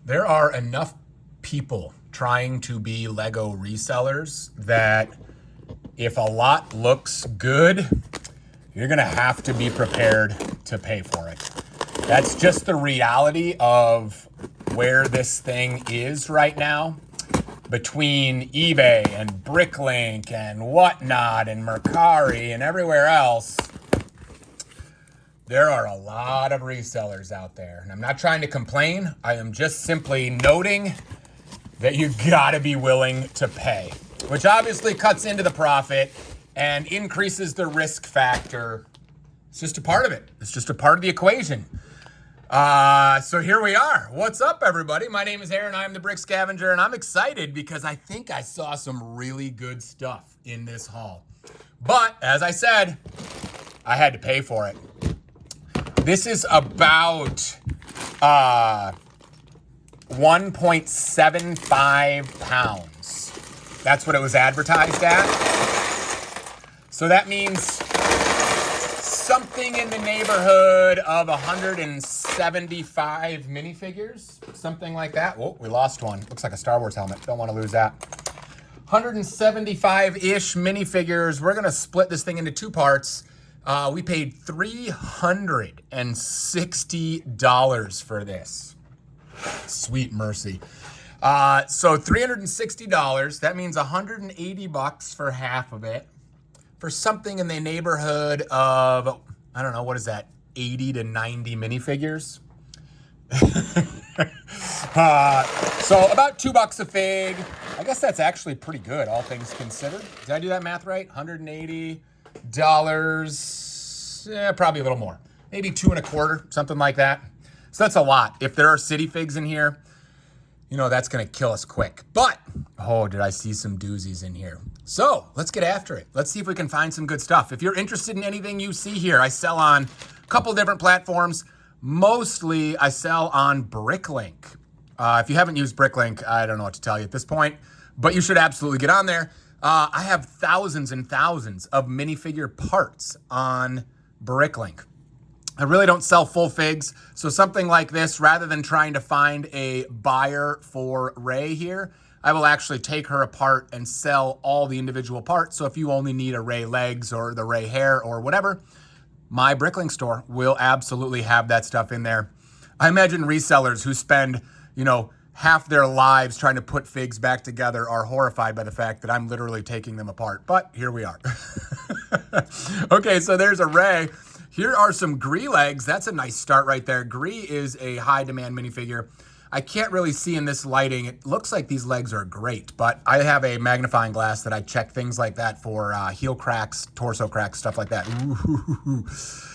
There are enough people trying to be Lego resellers that if a lot looks good, you're gonna have to be prepared to pay for it. That's just the reality of where this thing is right now. Between eBay and Bricklink and whatnot and Mercari and everywhere else, there are a lot of resellers out there. And I'm not trying to complain. I am just simply noting that you gotta be willing to pay, which obviously cuts into the profit and increases the risk factor. It's just a part of it. It's just a part of the equation. So here we are. What's up, everybody? My name is Aaron. I'm the Brick Scavenger, and I'm excited because I think I saw some really good stuff in this haul. But as I said, I had to pay for it. This is about 1.75 pounds. That's what it was advertised at. So that means something in the neighborhood of 175 minifigures, something like that. Whoa, we lost one. Looks like a Star Wars helmet. Don't want to lose that. 175-ish minifigures. We're going to split this thing into two parts. We paid $360 for this. Sweet mercy. So $360. That means $180 for half of it. For something in the neighborhood of, I don't know, what is that, 80 to 90 minifigures? So about $2 a fig. I guess that's actually pretty good, all things considered. Did I do that math right? $180, probably a little more. Maybe 2.25, something like that. So that's a lot. If there are city figs in here, you know, that's gonna kill us quick. But, oh, did I see some doozies in here. So let's get after it. Let's see if we can find some good stuff. If you're interested in anything you see here, I sell on a couple different platforms. Mostly I sell on Bricklink. If you haven't used Bricklink, I don't know what to tell you at this point, but you should absolutely get on there. I have thousands and thousands of minifigure parts on Bricklink. I really don't sell full figs, so something like this, rather than trying to find a buyer for Ray here, I will actually take her apart and sell all the individual parts. So if you only need a Ray legs or the Ray hair or whatever, my Bricklink store will absolutely have that stuff in there. I imagine resellers who spend, you know, half their lives trying to put figs back together are horrified by the fact that I'm literally taking them apart, but here we are. Okay, so there's a Ray. Here are some Gree legs. That's a nice start right there. Gree is a high demand minifigure. I can't really see in this lighting. It looks like these legs are great, but I have a magnifying glass that I check things like that for heel cracks, torso cracks, stuff like that. Ooh.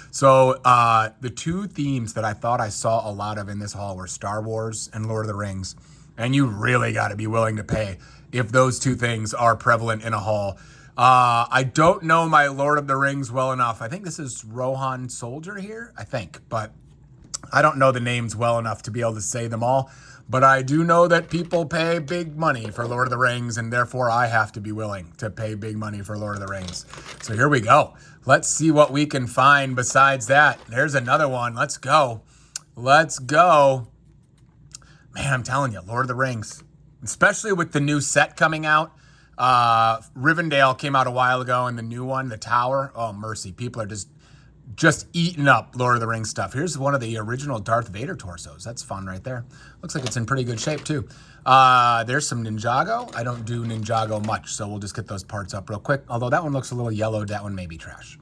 So the two themes that I thought I saw a lot of in this haul were Star Wars and Lord of the Rings. And you really got to be willing to pay if those two things are prevalent in a haul. I don't know my Lord of the Rings well enough. I think this is Rohan Soldier here, I think, but I don't know the names well enough to be able to say them all, but I do know that people pay big money for Lord of the Rings, and therefore I have to be willing to pay big money for Lord of the Rings. So here we go. Let's see what we can find besides that. There's another one. Let's go. Let's go. Man, I'm telling you, Lord of the Rings, especially with the new set coming out. Rivendell came out a while ago, and the new one, the Tower, oh mercy, people are just eating up Lord of the Rings stuff. Here's one of the original Darth Vader torsos. That's fun right there. Looks like it's in pretty good shape too. There's some Ninjago. I don't do Ninjago much, so we'll just get those parts up real quick. Although that one looks a little yellowed. That one may be trash.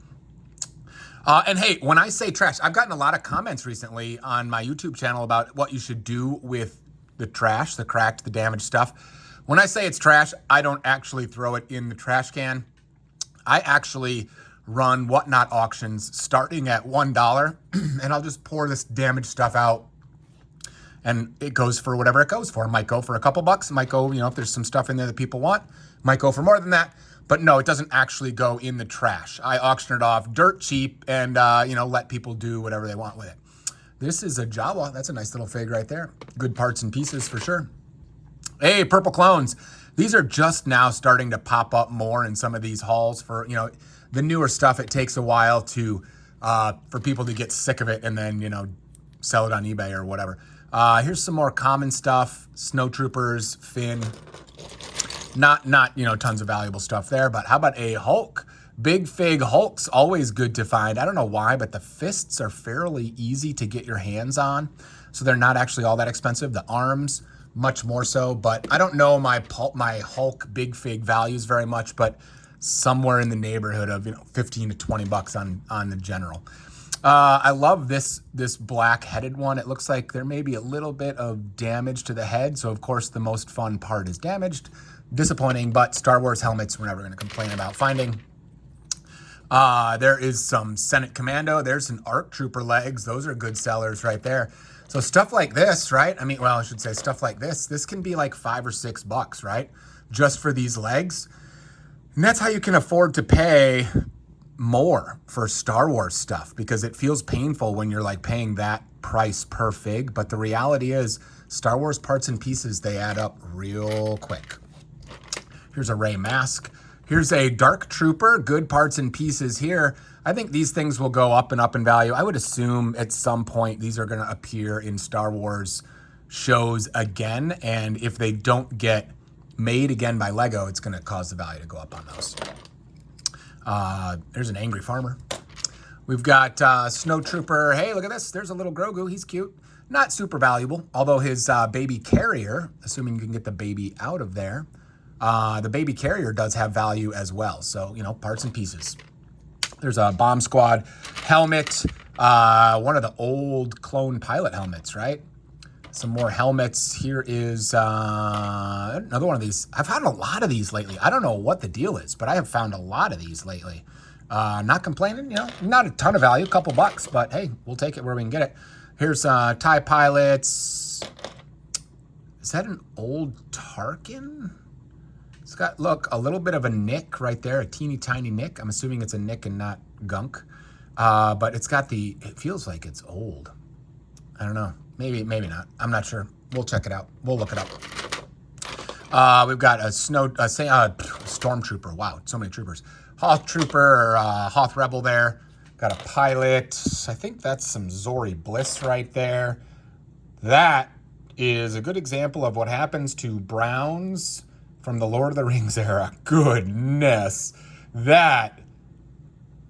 And hey, when I say trash, I've gotten a lot of comments recently on my YouTube channel about what you should do with the trash, the cracked, the damaged stuff. When I say it's trash, I don't actually throw it in the trash can. I actually run whatnot auctions starting at $1, and I'll just pour this damaged stuff out, and it goes for whatever it goes for. It might go for a couple bucks. It might go, you know, if there's some stuff in there that people want, might go for more than that. But no, it doesn't actually go in the trash. I auction it off dirt cheap and, you know, let people do whatever they want with it. This is a Jawa. That's a nice little fig right there. Good parts and pieces for sure. Hey, purple clones. These are just now starting to pop up more in some of these hauls for, you know, the newer stuff. It takes a while to, for people to get sick of it and then, you know, sell it on eBay or whatever. Here's some more common stuff. Snowtroopers, Finn. Not tons of valuable stuff there, but how about a Hulk? Big Fig Hulk's always good to find. I don't know why, but the fists are fairly easy to get your hands on, so they're not actually all that expensive. The arms, much more so, but I don't know my Hulk Big Fig values very much, but somewhere in the neighborhood of 15 to 20 bucks on the general. I love this black-headed one. It looks like there may be a little bit of damage to the head, so of course the most fun part is damaged. Disappointing, but Star Wars helmets we're never going to complain about finding. There is some Senate Commando. There's some ARC Trooper legs. Those are good sellers right there. So stuff like this, right? I mean, well, I should say stuff like this. This can be like $5 or $6, right? Just for these legs. And that's how you can afford to pay more for Star Wars stuff, because it feels painful when you're like paying that price per fig. But the reality is Star Wars parts and pieces, they add up real quick. Here's a Rey mask. Here's a Dark Trooper, good parts and pieces here. I think these things will go up and up in value. I would assume at some point these are going to appear in Star Wars shows again. And if they don't get made again by Lego, it's going to cause the value to go up on those. There's an Angry Farmer. We've got Snow Trooper. Hey, look at this. There's a little Grogu. He's cute. Not super valuable, although his baby carrier, assuming you can get the baby out of there, the baby carrier does have value as well. So, parts and pieces. There's a Bomb Squad helmet. One of the old clone pilot helmets, right? Some more helmets. Here is another one of these. I've found a lot of these lately. I don't know what the deal is, but I have found a lot of these lately. Not complaining, not a ton of value, a couple bucks, but hey, we'll take it where we can get it. Here's TIE Pilots. Is that an old Tarkin? It's got, look, a little bit of a nick right there, a teeny tiny nick. I'm assuming it's a nick and not gunk. But it's got it feels like it's old. I don't know. Maybe not. I'm not sure. We'll check it out. We'll look it up. We've got a Stormtrooper. Wow, so many troopers. Hoth Trooper or Hoth Rebel there. Got a pilot. I think that's some Zori Bliss right there. That is a good example of what happens to Browns from the Lord of the Rings era. Goodness. That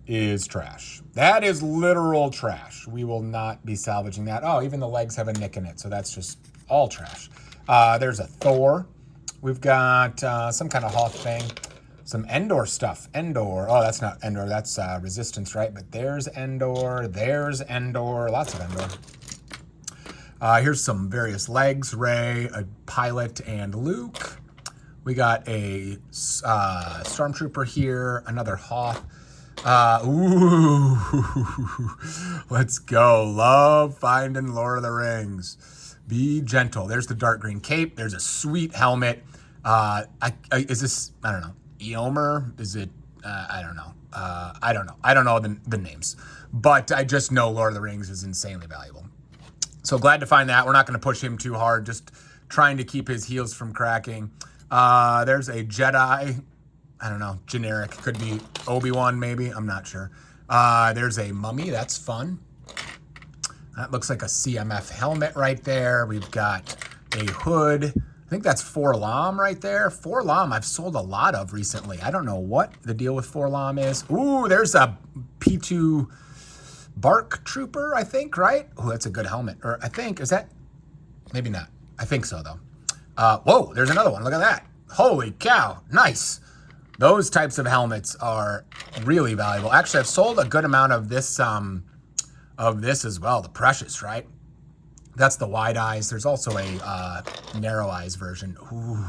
is trash. That is literal trash. We will not be salvaging that. Oh, even the legs have a nick in it, so that's just all trash. There's a Thor. We've got some kind of Hoth thing. Some Endor stuff. Endor. Oh, that's not Endor. That's Resistance, right? But there's Endor. There's Endor. Lots of Endor. Here's some various legs. Rey, a pilot, and Luke. We got a Stormtrooper here. Another Hoth. Ooh, let's go. Love finding Lord of the Rings. Be gentle. There's the dark green cape. There's a sweet helmet. Is this, I don't know, Eomer? Is it, I don't know. I don't know. I don't know the names, but I just know Lord of the Rings is insanely valuable. So glad to find that. We're not going to push him too hard, just trying to keep his heels from cracking. There's a Jedi. I don't know, generic. Could be Obi-Wan maybe. I'm not sure. There's a mummy. That's fun. That looks like a CMF helmet right there. We've got a hood. I think that's Forlam right there. Forlam I've sold a lot of recently. I don't know what the deal with Forlam is. Ooh, there's a P2 Bark Trooper, I think, right? Oh, that's a good helmet. Or I think, is that? Maybe not. I think so, though. Whoa, there's another one. Look at that. Holy cow. Nice. Those types of helmets are really valuable. Actually, I've sold a good amount of this as well. The Precious, right? That's the wide eyes. There's also a narrow eyes version. Ooh,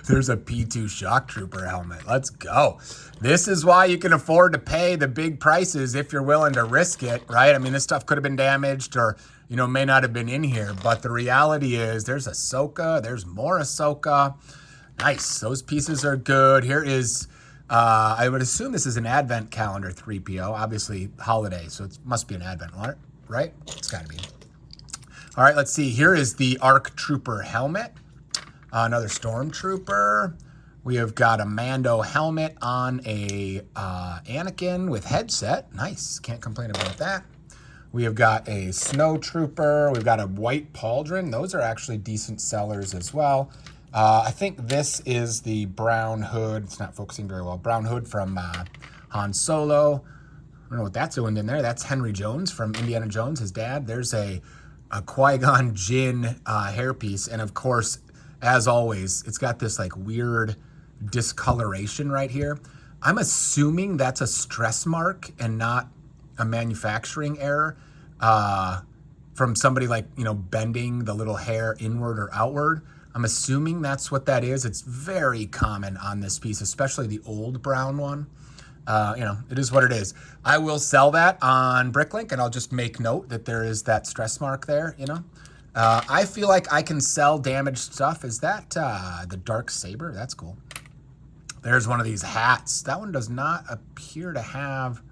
there's a P2 Shock Trooper helmet. Let's go. This is why you can afford to pay the big prices if you're willing to risk it, right? I mean, this stuff could have been damaged or, may not have been in here. But the reality is there's Ahsoka. There's more Ahsoka. Nice. Those pieces are good. Here is, I would assume this is an Advent calendar 3PO. Obviously, holiday, so it must be an Advent one, right? It's got to be. All right, let's see. Here is the ARC Trooper helmet. Another Stormtrooper. We have got a Mando helmet on a Anakin with headset. Nice. Can't complain about that. We have got a Snow Trooper. We've got a White Pauldron. Those are actually decent sellers as well. I think this is the Brown Hood. It's not focusing very well. Brown Hood from Han Solo. I don't know what that's doing in there. That's Henry Jones from Indiana Jones, his dad. There's a Qui-Gon Jinn hairpiece. And of course, as always, it's got this like weird discoloration right here. I'm assuming that's a stress mark and not a manufacturing error from somebody like, you know, bending the little hair inward or outward. I'm assuming that's what that is. It's very common on this piece, especially the old brown one. You know, it is what it is. I will sell that on Bricklink, and I'll just make note that there is that stress mark there, you know. I feel like I can sell damaged stuff. Is that the Dark Saber? That's cool. There's one of these hats. That one does not appear to have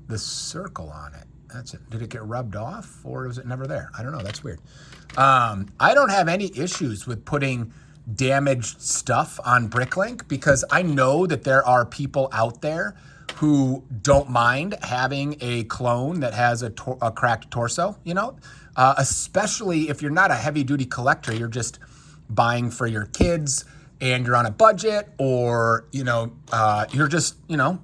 the circle on it. That's it. Did it get rubbed off, or was it never there? I don't know. That's weird. I don't have any issues with putting damaged stuff on Bricklink because I know that there are people out there who don't mind having a clone that has a cracked torso, you know, especially if you're not a heavy duty collector, you're just buying for your kids and you're on a budget, or, you know, you're just, you know,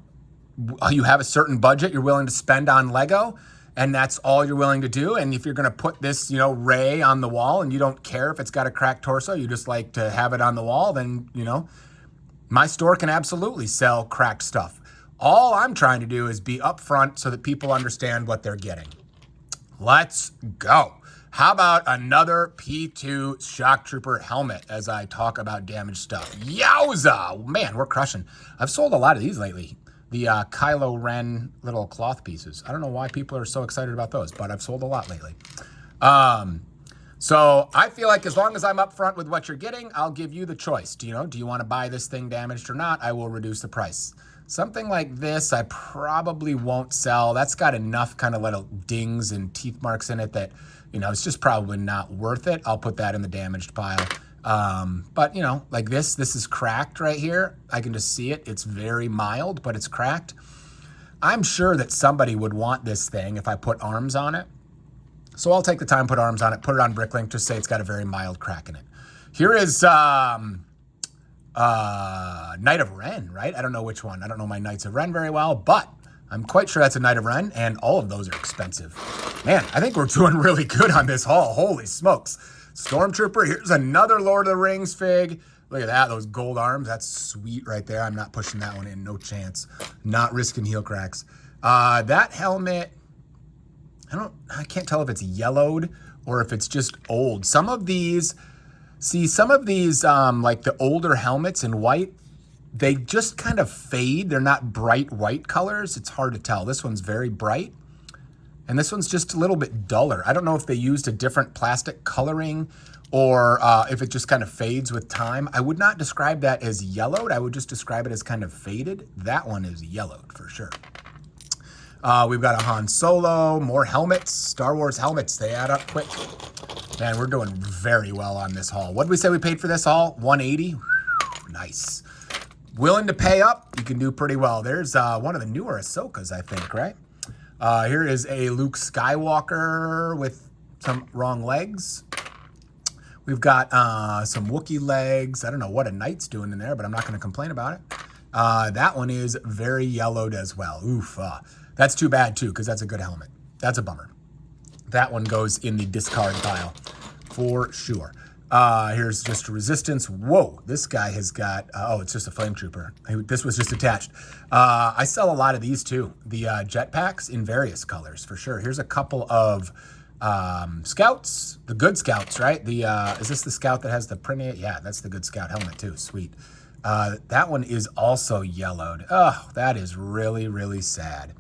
you have a certain budget you're willing to spend on Lego, and that's all you're willing to do. And if you're going to put this, you know, Ray on the wall and you don't care if it's got a cracked torso, you just like to have it on the wall, then, you know, my store can absolutely sell cracked stuff. All I'm trying to do is be upfront so that people understand what they're getting. Let's go. How about another P2 Shock Trooper helmet as I talk about damaged stuff? Yowza! Man, we're crushing. I've sold a lot of these lately. The Kylo Ren little cloth pieces. I don't know why people are so excited about those, but I've sold a lot lately. So I feel like as long as I'm upfront with what you're getting, I'll give you the choice. Do you want to buy this thing damaged or not? I will reduce the price. Something like this, I probably won't sell. That's got enough kind of little dings and teeth marks in it that, you know, it's just probably not worth it. I'll put that in the damaged pile. But, you know, like this is cracked right here. I can just see it. It's very mild, but it's cracked. I'm sure that somebody would want this thing if I put arms on it. So I'll take the time, put arms on it, put it on Bricklink, just say it's got a very mild crack in it. Here is Knight of Ren, right? I don't know which one. I don't know my Knights of Ren very well, but I'm quite sure that's a Knight of Ren, and all of those are expensive. Man, I think we're doing really good on this haul. Holy smokes. Stormtrooper, here's another Lord of the Rings fig. Look at that, those gold arms. That's sweet right there. I'm not pushing that one in, no chance. Not risking heel cracks. That helmet, I can't tell if it's yellowed or if it's just old. Some of these, like the older helmets in white, they just kind of fade. They're not bright white colors. It's hard to tell. This one's very bright. And this one's just a little bit duller. I don't know if they used a different plastic coloring or if it just kind of fades with time. I would not describe that as yellowed. I would just describe it as kind of faded. That one is yellowed for sure. We've got a Han Solo, more helmets, Star Wars helmets. They add up quick. Man, we're doing very well on this haul. What did we say we paid for this haul? $180. Nice. Willing to pay up, you can do pretty well. There's one of the newer Ahsokas, I think, right? Here is a Luke Skywalker with some wrong legs. We've got some Wookiee legs. I don't know what a Knight's doing in there, but I'm not going to complain about it. That one is very yellowed as well. Oof. That's too bad, too, because that's a good helmet. That's a bummer. That one goes in the discard pile for sure. Here's just a Resistance. Whoa, this guy has got, it's just a Flame Trooper. This was just attached. I sell a lot of these too. The jetpacks in various colors for sure. Here's a couple of Scouts, the Good Scouts, right? Is this the Scout that has the print in it? Yeah, that's the Good Scout helmet too, sweet. That one is also yellowed. Oh, that is really, really sad.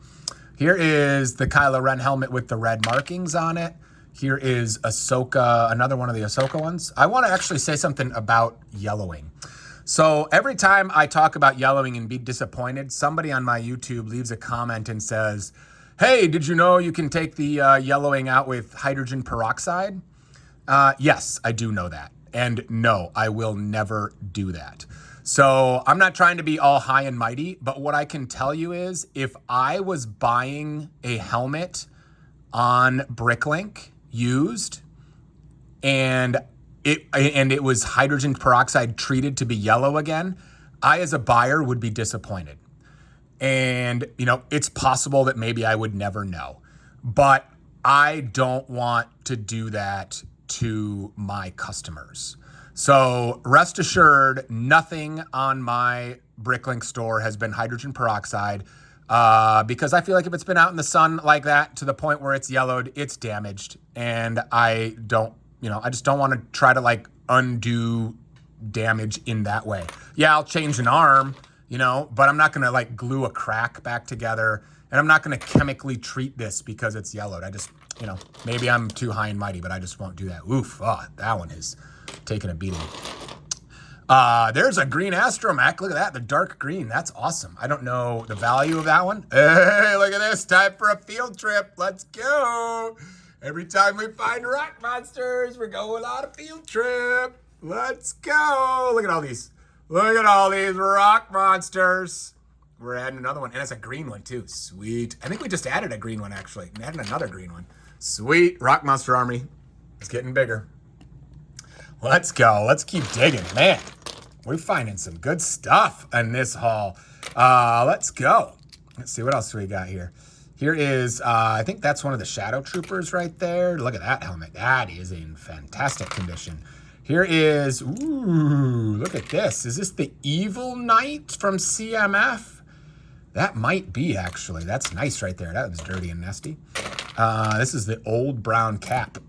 Here is the Kylo Ren helmet with the red markings on it. Here is Ahsoka, another one of the Ahsoka ones. I want to actually say something about yellowing. So every time I talk about yellowing and be disappointed, somebody on my YouTube leaves a comment and says, hey, did you know you can take the yellowing out with hydrogen peroxide? Yes, I do know that. And no, I will never do that. So I'm not trying to be all high and mighty, but what I can tell you is if I was buying a helmet on Bricklink used, and it was hydrogen peroxide treated to be yellow again, I as a buyer would be disappointed. And, you know, it's possible that maybe I would never know, but I don't want to do that to my customers. So rest assured, nothing on my Bricklink store has been hydrogen peroxide, because I feel like if it's been out in the sun like that to the point where it's yellowed, it's damaged. And I don't, you know, I just don't want to try to like undo damage in that way. Yeah, I'll change an arm, you know, but I'm not going to like glue a crack back together, and I'm not going to chemically treat this because it's yellowed. I just, you know, maybe I'm too high and mighty, but I just won't do that. Oof, oh, that one is taking a beating. There's a green astromech. Look at that, the dark green. That's awesome. I don't know the value of that one. Hey, look at this. Time for a field trip. Let's go. Every time we find rock monsters, we're going on a field trip. Let's go. Look at all these. Look at all these rock monsters. We're adding another one, and it's a green one too. Sweet. I think we just added a green one, actually. And added another green one. Sweet. Rock monster army. It's getting bigger. Let's go. Let's keep digging. Man, we're finding some good stuff in this haul. Let's go. Let's see, what else do we got here? Here is, I think that's one of the Shadow Troopers right there. Look at that helmet. That is in fantastic condition. Here is, ooh, look at this. Is this the Evil Knight from CMF? That might be, actually. That's nice right there. That was dirty and nasty. This is the old brown cap.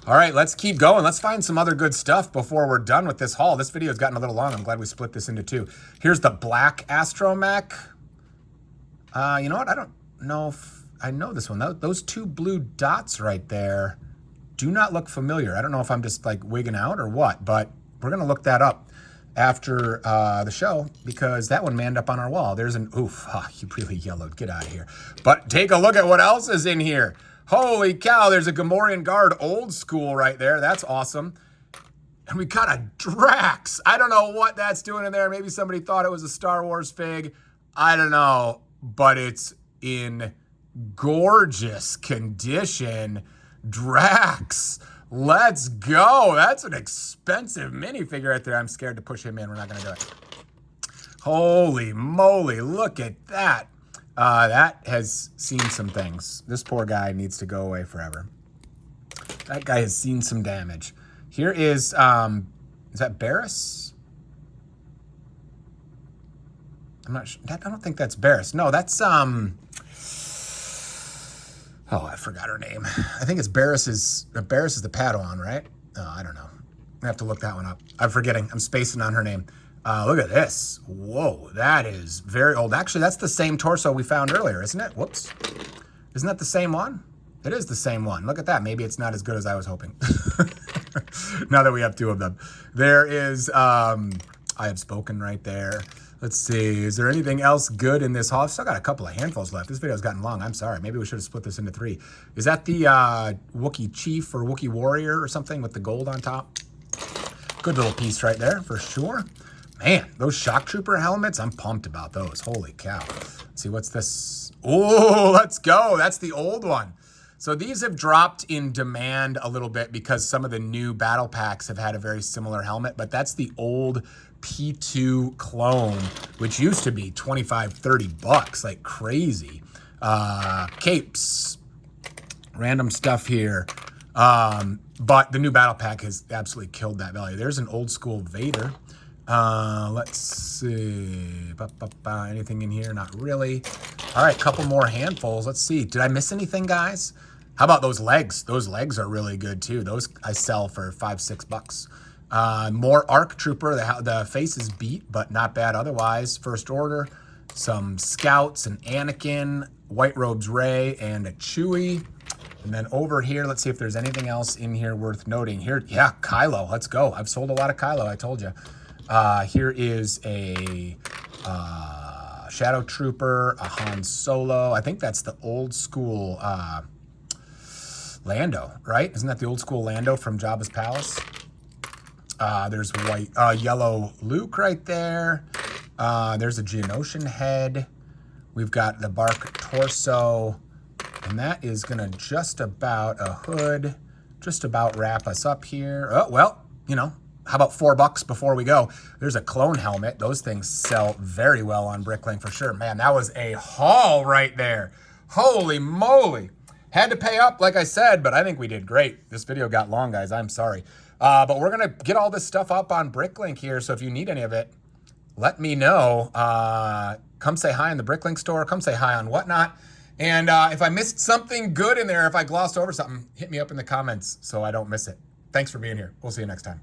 All right, let's keep going. Let's find some other good stuff before we're done with this haul. This video has gotten a little long. I'm glad we split this into two. Here's the black astromech. You know what? I don't know if I know this one. Those two blue dots right there do not look familiar. I don't know if I'm just like wigging out or what, but we're going to look that up after the show, because that one manned up on our wall. There's an, oof, oh, you really yellowed. Get out of here. But take a look at what else is in here. Holy cow, there's a Gamorrean Guard old school right there. That's awesome. And we got a Drax. I don't know what that's doing in there. Maybe somebody thought it was a Star Wars fig. I don't know, but it's in gorgeous condition. Drax, let's go. That's an expensive minifigure right there. I'm scared to push him in. We're not going to do it. Holy moly, look at that. That has seen some things. This poor guy needs to go away forever. That guy has seen some damage. Here is that Barris? I'm not sure. I don't think that's Barris. No, that's, oh, I forgot her name. I think it's Barris is the Padawan, right? Oh, I don't know. I have to look that one up. I'm forgetting. I'm spacing on her name. Look at this. Whoa, that is very old. Actually, that's the same torso we found earlier, isn't it? Whoops. Isn't that the same one? It is the same one. Look at that. Maybe it's not as good as I was hoping. Now that we have two of them. There is, I Have Spoken right there. Let's see. Is there anything else good in this haul? I've still got a couple of handfuls left. This video's gotten long. I'm sorry. Maybe we should have split this into three. Is that the Wookiee Chief or Wookiee Warrior or something with the gold on top? Good little piece right there for sure. Man, those shock trooper helmets, I'm pumped about those. Holy cow. Let's see, what's this? Oh, let's go. That's the old one. So these have dropped in demand a little bit because some of the new battle packs have had a very similar helmet, but that's the old P2 clone, which used to be 25, 30 bucks, like crazy. Capes, random stuff here. But the new battle pack has absolutely killed that value. There's an old school Vader. Let's see. Anything in here? Not really. All right, couple more handfuls. Let's see. Did I miss anything, guys? How about those legs? Those legs are really good too. Those I sell for $5, $6. More ARC Trooper. The face is beat, but not bad otherwise. First Order. Some Scouts, an Anakin, White Robes Rey, and a Chewie. And then over here, let's see if there's anything else in here worth noting. Here, yeah, Kylo. Let's go. I've sold a lot of Kylo, I told you. Here is a Shadow Trooper, a Han Solo. I think that's the old school Lando, right? Isn't that the old school Lando from Jabba's Palace? There's yellow Luke right there. There's a Geonosian head. We've got the Bark torso. And that is gonna just about a hood, just about wrap us up here. Oh, well, you know, how about $4 before we go? There's a clone helmet. Those things sell very well on Bricklink for sure. Man, that was a haul right there. Holy moly. Had to pay up, like I said, but I think we did great. This video got long, guys. I'm sorry. But we're going to get all this stuff up on Bricklink here, so if you need any of it, let me know. Come say hi in the Bricklink store. Come say hi on Whatnot. And if I missed something good in there, if I glossed over something, hit me up in the comments so I don't miss it. Thanks for being here. We'll see you next time.